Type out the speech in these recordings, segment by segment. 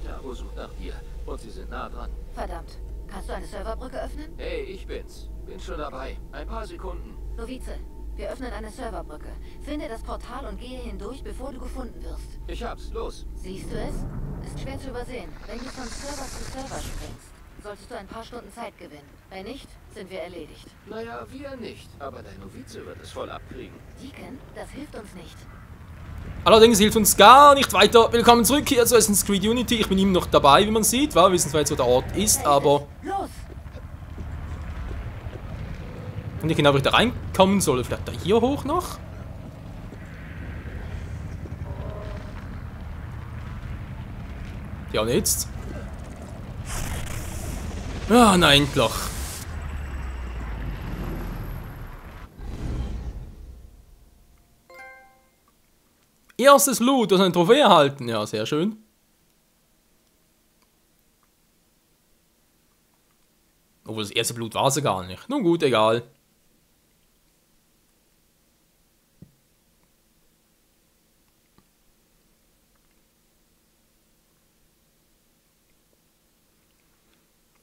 Taro sucht nach dir und sie sind nah dran. Verdammt. Kannst du eine Serverbrücke öffnen? Hey, ich bin's. Bin schon dabei. Ein paar Sekunden. Novize, wir öffnen eine Serverbrücke. Finde das Portal und gehe hindurch, bevor du gefunden wirst. Ich hab's. Los. Siehst du es? Ist schwer zu übersehen. Wenn du von Server zu Server springst, solltest du ein paar Stunden Zeit gewinnen. Wenn nicht, sind wir erledigt. Naja, wir nicht. Aber dein Novize wird es voll abkriegen. Deacon, das hilft uns nicht. Allerdings hilft uns gar nicht weiter. Willkommen zurück hier zu Assassin's Creed Unity. Ich bin immer noch dabei, wie man sieht. Wir wissen zwar jetzt, wo der Ort ist, aber... Los! Und ich genau, wo ich da reinkommen soll. Vielleicht da hier hoch noch? Ja, und jetzt? Ah, nein, Loch. Erstes Loot, das eine Trophäe erhalten. Ja, sehr schön. Obwohl das erste Blut war sie gar nicht. Nun gut, egal.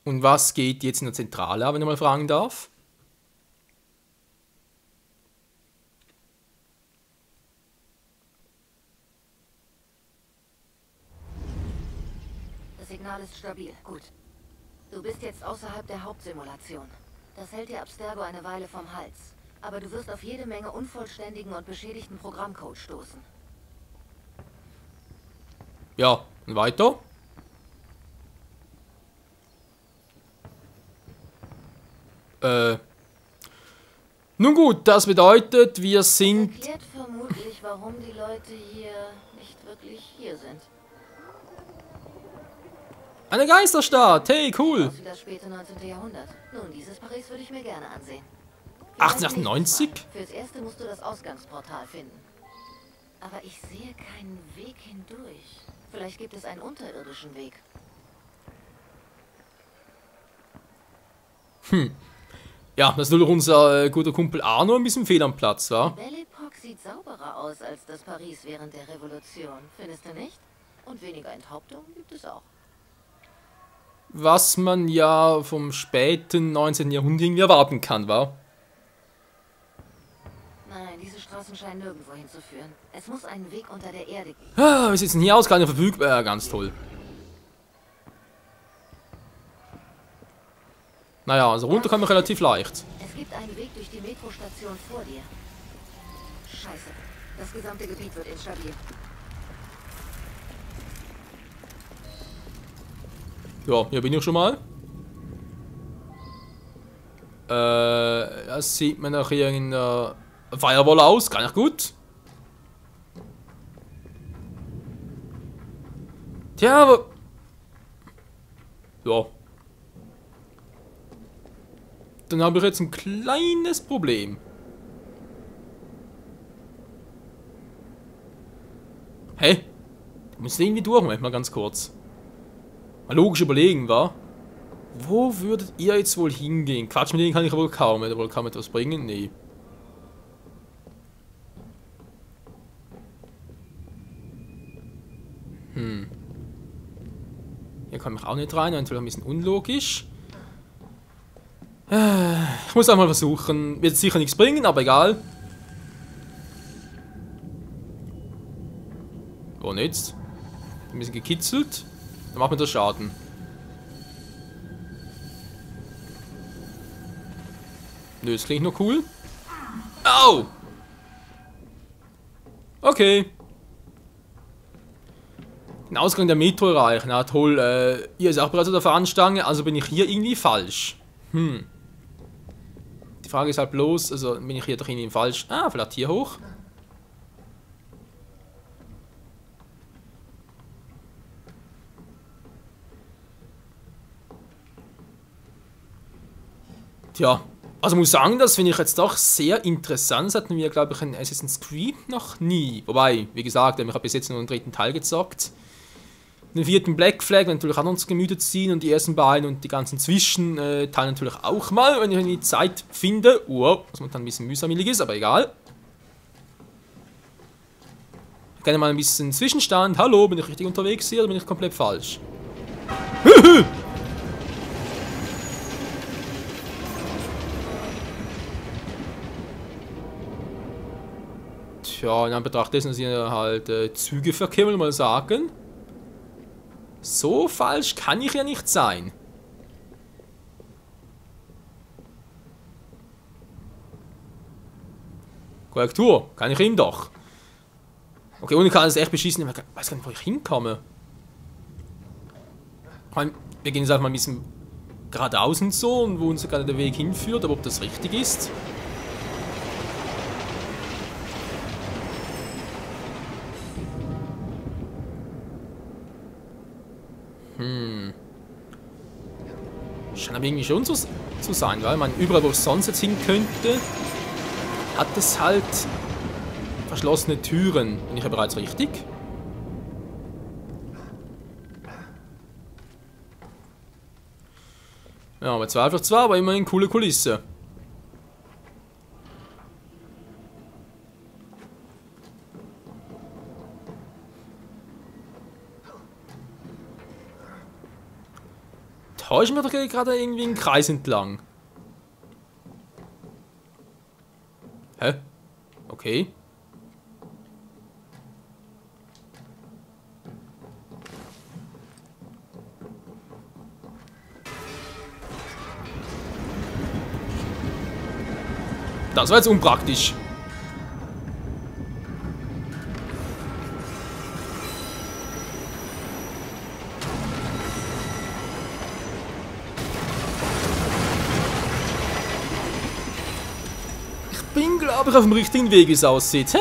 Und was geht jetzt in der Zentrale ab, wenn ich mal fragen darf? Das Signal ist stabil. Gut. Du bist jetzt außerhalb der Hauptsimulation. Das hält dir Abstergo eine Weile vom Hals. Aber du wirst auf jede Menge unvollständigen und beschädigten Programmcode stoßen. Ja, und weiter? Nun gut, das bedeutet, wir sind... Das erklärt vermutlich, warum die Leute hier nicht wirklich hier sind. Eine Geisterstadt, hey, cool. Aus wie das späte 19. Jahrhundert. Nun, dieses Paris würde ich mir gerne ansehen. 1898? Fürs Erste musst du das Ausgangsportal finden. Aber ich sehe keinen Weg hindurch. Vielleicht gibt es einen unterirdischen Weg. Ja, das ist nur unser guter Kumpel Arno ein bisschen fehl am Platz, wa? Belle Epoque sieht sauberer aus als das Paris während der Revolution. Findest du nicht? Und weniger Enthauptung gibt es auch. Was man ja vom späten 19. Jahrhundert irgendwie erwarten kann, wa? Nein, diese Straßen scheinen nirgendwo hinzuführen. Es muss einen Weg unter der Erde geben. Ah, wie sieht's denn hier aus? Keine verfügbar. Ja, ganz toll. Naja, also runter kann man relativ leicht. Es gibt einen Weg durch die Metrostation vor dir. Scheiße. Das gesamte Gebiet wird instabil. Ja, hier bin ich schon mal. Das sieht man nach irgendeiner Firewall aus. Gar nicht gut. Tja, aber... Ja. Dann habe ich jetzt ein kleines Problem. Hä? Du musst irgendwie durch, mal ganz kurz. Mal logisch überlegen, wa? Wo würdet ihr jetzt wohl hingehen? Quatsch, mit denen kann ich wohl kaum. Wird er wohl kaum etwas bringen? Nee. Hier komme ich auch nicht rein, natürlich ein bisschen unlogisch. Ich muss einmal versuchen. Wird sicher nichts bringen, aber egal. Wo jetzt? Ein bisschen gekitzelt. Dann macht mir das Schaden. Nö, das klingt nur cool. Au! Okay. Den Ausgang der Metro erreichen. Na toll, ihr ist auch bereits auf der Fahnenstange, also bin ich hier irgendwie falsch. Die Frage ist halt bloß, also bin ich hier doch irgendwie falsch. Ah, vielleicht hier hoch. Tja, also muss sagen, das finde ich jetzt doch sehr interessant. Das hatten wir, glaube ich, in Assassin's Creed noch nie. Wobei, wie gesagt, ich habe bis jetzt nur den dritten Teil gezockt. Den vierten Black Flag natürlich auch noch ins Gemüte ziehen und die ersten beiden und die ganzen Zwischenteile natürlich auch mal, wenn ich die Zeit finde. Wow, was man dann ein bisschen mühsamillig ist, aber egal. Gerne mal ein bisschen Zwischenstand. Hallo, bin ich richtig unterwegs hier oder bin ich komplett falsch? Tja, in Anbetracht dessen, dass hier halt Zügeverkehr, will ich mal sagen. So falsch kann ich ja nicht sein. Korrektur, kann ich ihm doch. Okay, ohne kann es echt beschissen. Ich weiß gar nicht, wo ich hinkomme. Wir gehen jetzt einfach mal ein bisschen geradeaus und so, und wo uns gerade der Weg hinführt, aber ob das richtig ist. Scheint aber irgendwie schon zu sein, weil man überall, wo es sonst jetzt hin könnte, hat es halt verschlossene Türen. Bin ich ja bereits richtig? Ja, aber zwar, aber immerhin coole Kulisse. Täuschen wir doch gerade irgendwie einen Kreis entlang. Hä? Okay. Das war jetzt unpraktisch. Ich bin, glaube ich, auf dem richtigen Weg, wie es aussieht.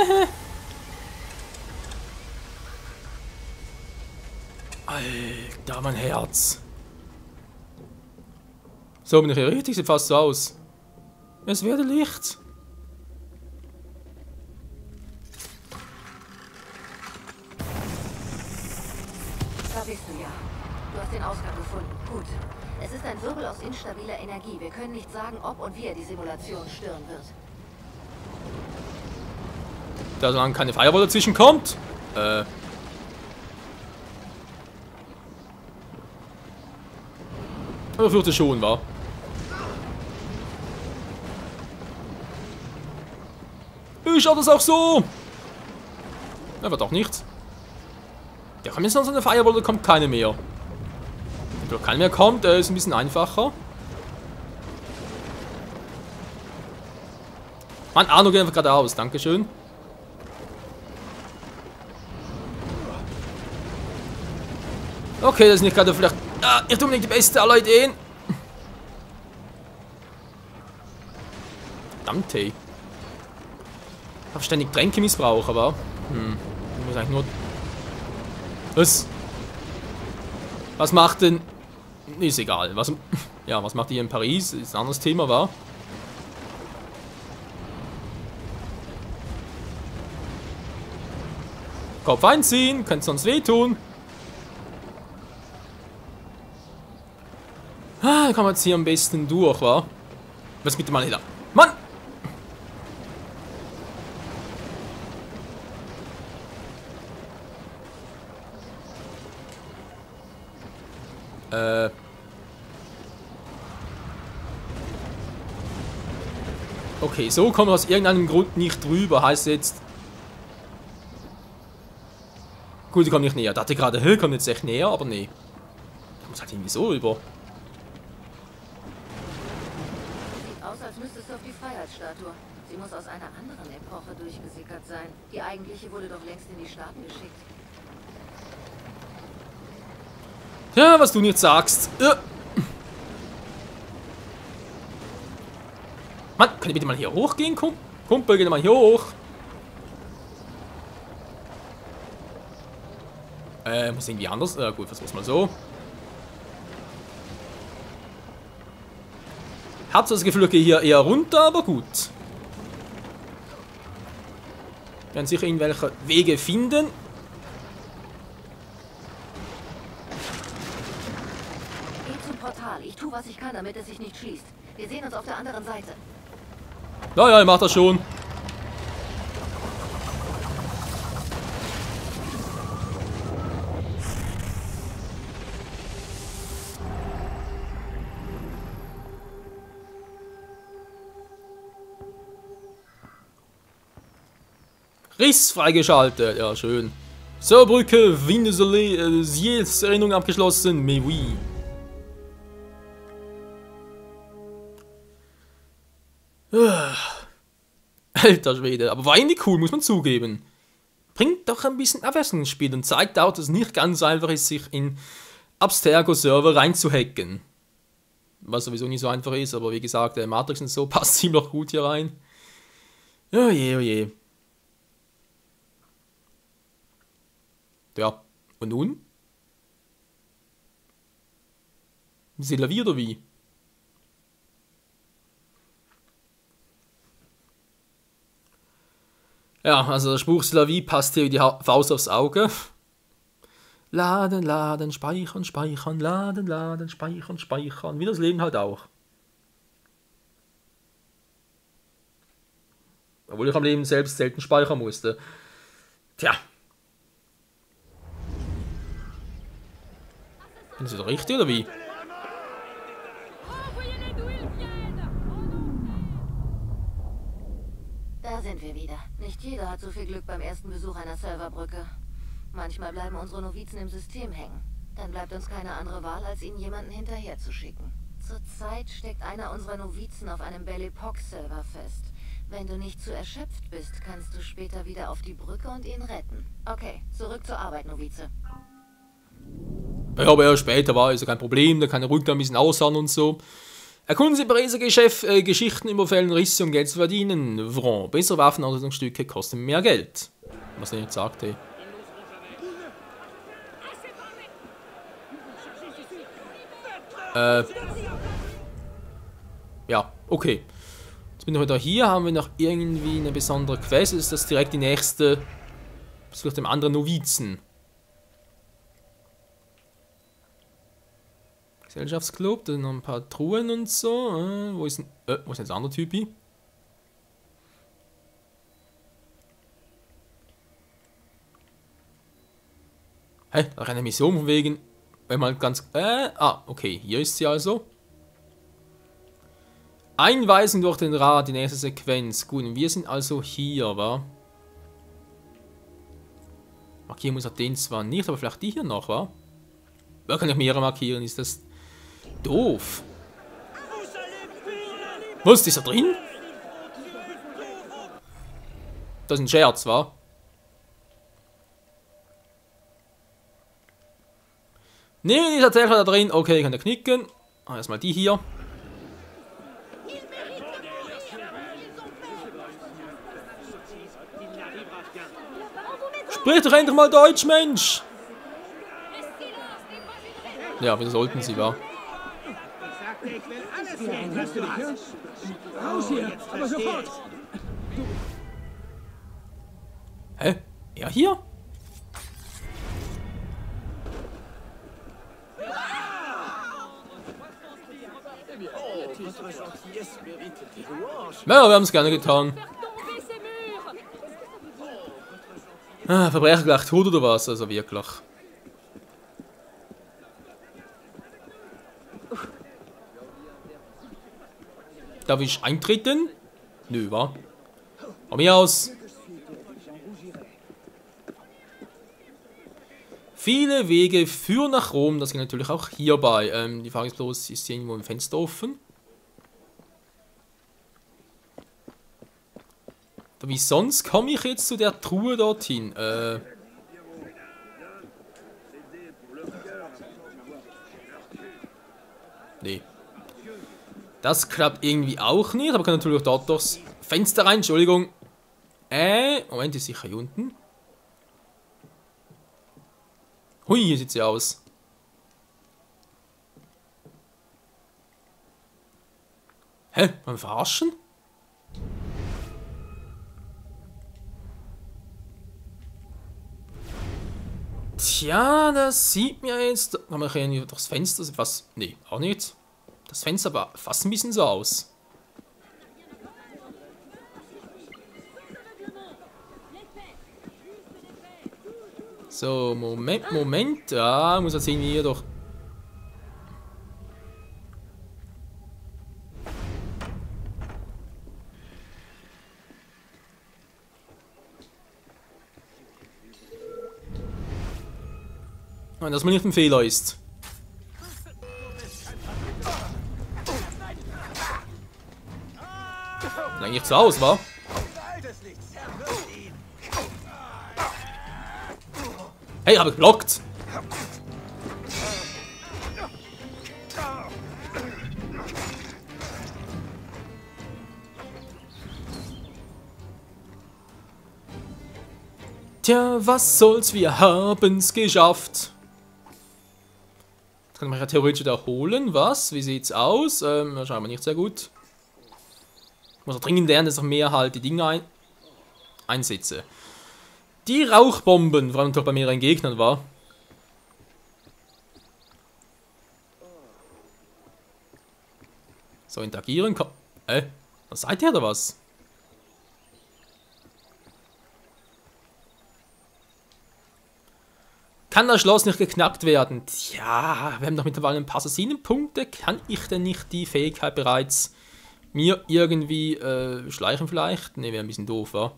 Alter, mein Herz. So, bin ich hier richtig? Sieht fast so aus. Es werde Licht. Da bist du ja. Du hast den Ausgang gefunden. Gut. Es ist ein Wirbel aus instabiler Energie. Wir können nicht sagen, ob und wie er die Simulation stören wird. Da solange keine Firewall dazwischen kommt. Aber fürchte schon, war. Ich schaue das auch so. Aber doch nicht. Ja, kommt jetzt noch so eine Firewall oder kommt keine mehr? Wenn keine mehr kommt, ist ein bisschen einfacher. Mann, Arno geht einfach geradeaus. Dankeschön. Okay, das ist nicht gerade vielleicht nicht unbedingt die beste aller Ideen. Verdammt, hey. Ich habe ständig Tränkemissbrauch, aber ich muss eigentlich nur... Was macht denn... Ist egal. Was macht ihr in Paris? Ist ein anderes Thema, war. Kopf einziehen, könnte sonst wehtun. Da kann man jetzt hier am besten durch, wa? Was bitte mal hier? Mann! Okay, so kommen wir aus irgendeinem Grund nicht drüber. Heißt jetzt... Gut, die kommen nicht näher. Ich dachte gerade, kommt jetzt echt näher, aber nee. Ich muss halt irgendwie so rüber. Sieht aus, als müsstest du auf die Freiheitsstatue. Sie muss aus einer anderen Epoche durchgesickert sein. Die eigentliche wurde doch längst in die Staaten geschickt. Ja, was du nicht sagst. Mann, kann ich bitte mal hier hochgehen? Kumpel, geh mal hier hoch. Muss irgendwie anders. Gut, versuch's mal so. Hab so das Gefühl, ich gehe hier eher runter, aber gut. Wir werden sicher irgendwelche Wege finden. Geh zum Portal. Ich tue, was ich kann, damit es sich nicht schließt. Wir sehen uns auf der anderen Seite. Ja, ich mach das schon. Riss freigeschaltet. Ja, schön. So, Brücke, Windesolé, Siels Erinnerung abgeschlossen. Mais oui. Alter Schwede, aber war eigentlich cool, muss man zugeben. Bringt doch ein bisschen Abwechslung ins Spiel und zeigt auch, dass es nicht ganz einfach ist, sich in Abstergo-Server reinzuhacken. Was sowieso nicht so einfach ist, aber wie gesagt, der Matrix und so passt ziemlich gut hier rein. Oh je, oh je. Ja, und nun? C'est la vie oder wie? Ja, also der Spruch C'est la vie passt hier wie die Faust aufs Auge. Laden, laden, speichern, speichern, laden, laden, speichern, speichern. Wie das Leben halt auch. Obwohl ich am Leben selbst selten speichern musste. Tja. Ist das richtig oder wie? Da sind wir wieder. Nicht jeder hat so viel Glück beim ersten Besuch einer Serverbrücke. Manchmal bleiben unsere Novizen im System hängen. Dann bleibt uns keine andere Wahl, als ihnen jemanden hinterher zu schicken. Zurzeit steckt einer unserer Novizen auf einem Belly-Pox-Server fest. Wenn du nicht zu erschöpft bist, kannst du später wieder auf die Brücke und ihn retten. Okay, zurück zur Arbeit, Novize. Ja, aber ja, später war also kein Problem, da kann er ruhig da ein bisschen aussahen und so. Erkunden Sie Pariser Geschichten über Fällen Risse, um Geld zu verdienen. Vron, bessere Waffenausrüstungsstücke kosten mehr Geld. Was er nicht sagte. Ja, okay. Jetzt bin ich wieder hier, haben wir noch irgendwie eine besondere Quest. Ist das direkt die nächste? Besuch dem anderen Novizen. Gesellschaftsclub, da sind noch ein paar Truhen und so. Wo ist denn das andere Typi? Hä? Da eine Mission von wegen. Wenn man ganz. Okay, hier ist sie also. Einweisen durch den Rad, die nächste Sequenz. Gut, und wir sind also hier, wa? Markieren muss er den zwar nicht, aber vielleicht die hier noch, wa? Da kann ich mehrere markieren, ist das doof. Was, ist da drin? Das ist ein Scherz, wa? Nee, die ist tatsächlich da drin. Okay, kann er knicken. Erstmal die hier. Sprich doch endlich mal Deutsch, Mensch! Ja, wir sollten sie, wa? Hä? Er hier? Ja, wir haben es gerne getan. Verbrecher gleich tot oder was? Also wirklich. Darf ich eintreten? Nö, wa? Von mir aus. Viele Wege führen nach Rom, das geht natürlich auch hierbei. Die Frage ist bloß, ist hier irgendwo ein Fenster offen? Wie sonst komme ich jetzt zu der Truhe dorthin? Nee. Das klappt irgendwie auch nicht, aber kann natürlich dort durchs Fenster rein, Entschuldigung. Moment, ist sicher hier unten. Hui, hier sieht sie aus. Hä? Beim Verarschen? Tja, das sieht mir jetzt. Kann man hier durchs Fenster. Was? Nee, auch nicht. Das Fenster war fast ein bisschen so aus. So, Moment. Ja, muss jetzt irgendwie hier doch. Wenn das mal nicht ein Fehler ist. Eigentlich zu Hause, wa? Hey, habe ich geblockt. Tja, was soll's, wir haben's geschafft. Das kann man ja theoretisch wiederholen, was? Wie sieht's aus? Wahrscheinlich nicht sehr gut. Ich muss auch dringend lernen, dass ich mehr halt die Dinge einsetze. Die Rauchbomben, vor allem doch bei mehreren Gegnern war. So, interagieren kann. Was seid ihr oder was? Kann das Schloss nicht geknackt werden? Tja, wir haben doch mittlerweile ein paar Assassinenpunkte. Kann ich denn nicht die Fähigkeit bereits mir irgendwie schleichen vielleicht? Ne, wäre ein bisschen doof, wa?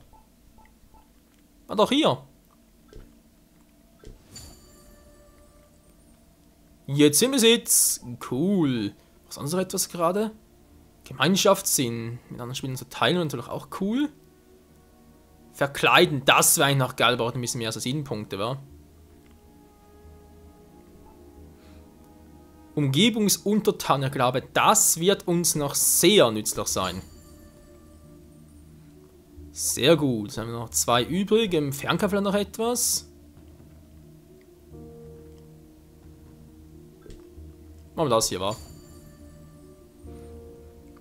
War doch hier. Jetzt sind wir jetzt. Cool. Was anderes noch etwas gerade? Gemeinschaftssinn. Mit anderen Spielern zu teilen natürlich auch cool. Verkleiden, das wäre eigentlich noch geil, braucht ein bisschen mehr Assassinenpunkte, wa? Umgebungsuntertan, ich glaube, das wird uns noch sehr nützlich sein. Sehr gut. Jetzt haben wir noch 2 übrig. Im Fernkampf noch etwas. Machen wir das hier, wa?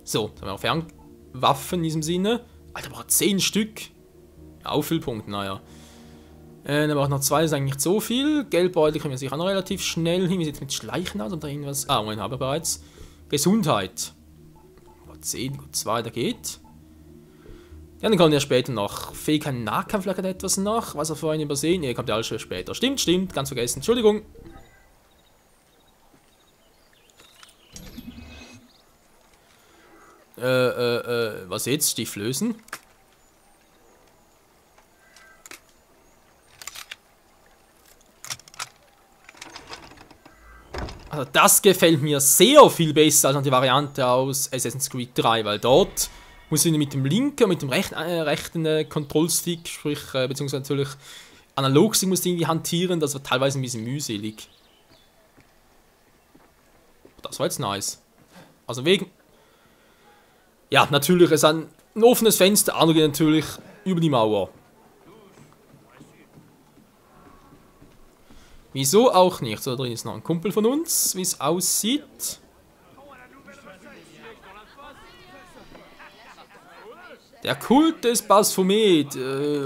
So, jetzt haben wir auch Fernwaffen in diesem Sinne. Alter, braucht 10 Stück. Auffüllpunkte, naja. Dann braucht noch 2, das ist eigentlich nicht so viel. Geldbeutel können wir sicher auch noch relativ schnell hin. Wie sieht es mit Schleichen aus? Oder irgendwas? Ah, Moment, habe ich bereits. Gesundheit. 10, gut, 2, da geht. Ja, dann kommt ja später noch Fähigkeit Nahkampf, vielleicht etwas nach. Was er vorhin übersehen? Ne, kommt ja alles schon später. Stimmt, stimmt, ganz vergessen. Entschuldigung. Was jetzt? Stieflösen? Also das gefällt mir sehr viel besser als die Variante aus Assassin's Creed 3, weil dort muss ich mit dem linken, mit dem rechten Kontrollstick, sprich, beziehungsweise natürlich Analogstick muss ich irgendwie hantieren, das war teilweise ein bisschen mühselig. Das war jetzt nice. Also wegen... Ja, natürlich, es ist ein offenes Fenster, andere geht natürlich über die Mauer. Wieso auch nicht? So, da drin ist noch ein Kumpel von uns, wie es aussieht. Der Kult des Baphomet.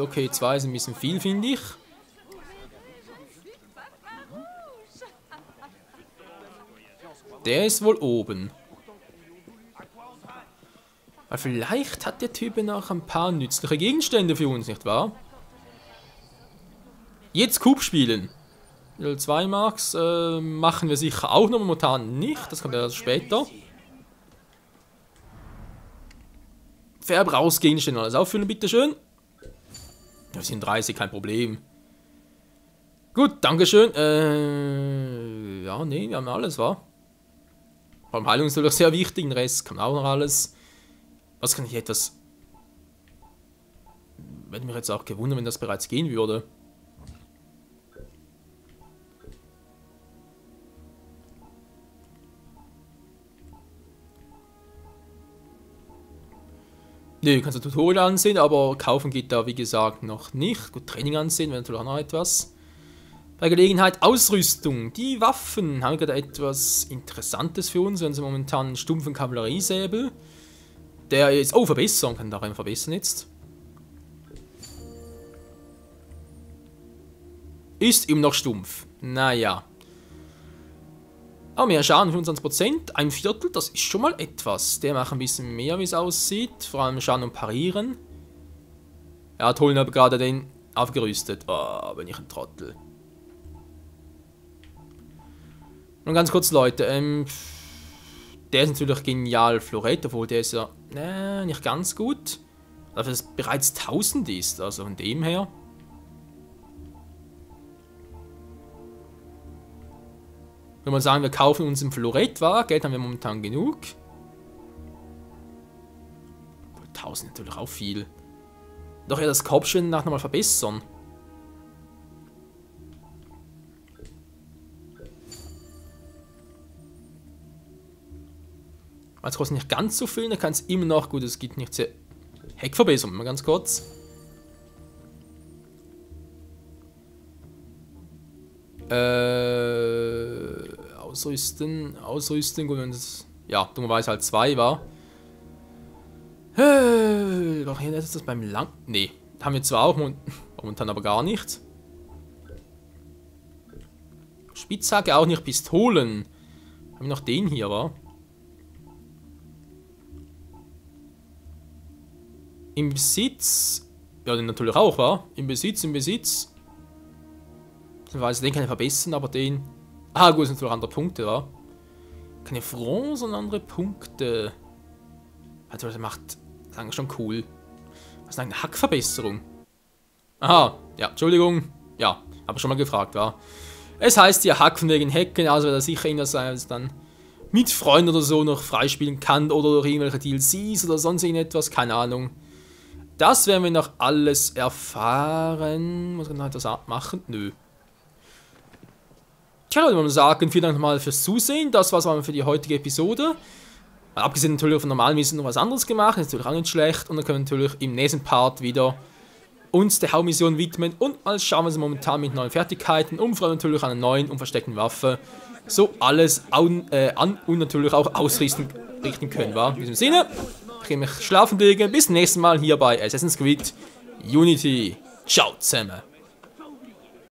Okay, 2 ist ein bisschen viel, finde ich. Der ist wohl oben. Weil vielleicht hat der Typ noch ein paar nützliche Gegenstände für uns, nicht wahr? Jetzt Coup spielen. 2 Marks machen wir sicher auch noch, momentan nicht. Das kommt ja erst später. Verbrauchsgegenstände, alles auffüllen, bitteschön. Das sind 30, kein Problem. Gut, dankeschön. Ja, nee, wir haben alles, wa? Vor allem Heilung ist natürlich sehr wichtig, den Rest kann auch noch alles. Was kann ich etwas... Hätte mich jetzt auch gewundert, wenn das bereits gehen würde. Nö, kannst du Tutorial ansehen, aber kaufen geht da wie gesagt noch nicht. Gut, Training ansehen, wäre natürlich auch noch etwas. Bei Gelegenheit Ausrüstung. Die Waffen haben gerade etwas Interessantes für uns. Wir haben momentan einen stumpfen Kavalleriesäbel. Der jetzt... Oh, verbessern. Kann darin verbessern jetzt. Ist immer noch stumpf. Naja. Aber mehr Schaden, 25%, ein Viertel, das ist schon mal etwas. Der macht ein bisschen mehr, wie es aussieht. Vor allem Schaden und Parieren. Ja, Toll habe gerade den aufgerüstet. Oh, bin ich ein Trottel. Nun ganz kurz, Leute. Der ist natürlich genial, Florett, obwohl der ist ja nicht ganz gut. Dafür, dass es bereits 1000 ist, also von dem her. Wenn wir sagen, wir kaufen uns ein Florett, war, Geld haben wir momentan genug. 1000 natürlich auch viel. Doch ja, das Kopfschwingen nach nochmal verbessern. Es kostet nicht ganz so viel, dann kann es immer noch, gut, es gibt nicht sehr... Heckverbesserung, mal ganz kurz. Ausrüsten, gut, wenn es... Ja, dummerweise halt 2 war. Doch hier ist das beim Lang... Nee, haben wir zwar auch, momentan aber gar nicht. Spitzhacke auch nicht, Pistolen. Haben wir noch den hier, wa? Im Besitz... Ja, den natürlich auch, wa? Im Besitz. Den kann ich verbessern, aber den... Ah, gut, das sind natürlich andere Punkte, wa? Keine Front, sondern andere Punkte. Also, das macht... Das ist schon cool. Was ist eine Hackverbesserung? Aha, ja, Entschuldigung. Ja, habe schon mal gefragt, wa? Es heißt hier Hacken wegen Hacken, also da sicher irgendwas sein, was dann mit Freunden oder so noch freispielen kann oder durch irgendwelche DLCs oder sonst irgendetwas, keine Ahnung. Das werden wir noch alles erfahren. Muss ich noch etwas machen? Nö. Tja, Leute, würde ich sagen, vielen Dank nochmal fürs Zusehen. Das war's für die heutige Episode. Abgesehen natürlich von normalem Wissen noch was anderes gemacht, ist natürlich auch nicht schlecht. Und dann können wir natürlich im nächsten Part wieder uns der Hauptmission widmen und mal schauen, was wir momentan mit neuen Fertigkeiten und vor allem natürlich an einer neuen und versteckten Waffe so alles an und natürlich auch ausrichten können. War. In diesem Sinne, ich gehe mich schlafen legen. Bis zum nächsten Mal hier bei Assassin's Creed Unity. Ciao zusammen.